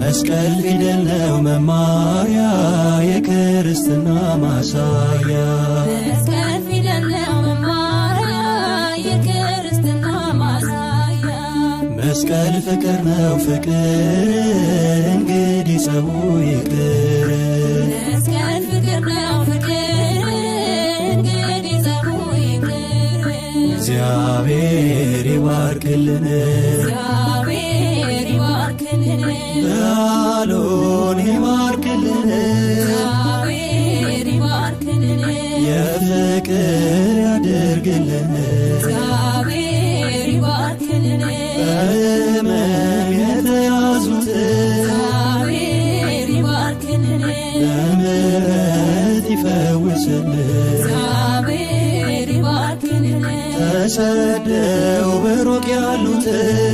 መስቀል ፊደል ነው መማሪያ የክርስትና ማሳያ መስቀል ፊደል ነው መማሪያ የክርስትና ማሳያ መስቀል ፍቅር ነው ፍቅር እንግዲህ ጸቡ ይቅር መስቀል ፍቅር ነው ፍቅር እንግዲህ ጸቡ ይቅር እግዚአብሔር ይባርክልን እግዚአብሔር ይባርክልን በዓሉን ይባርክልን እግዚአብሔር ይባርክልን የፍቅር ያድርግልን እግዚአብሔር ይባርክልን በሕመም የተያዙትን እግዚአብሔር ይባርክልን በምሕረት ይፈውስልን እግዚአብሔር ይባርክልን ተሰደው በሩቅ ያሉትን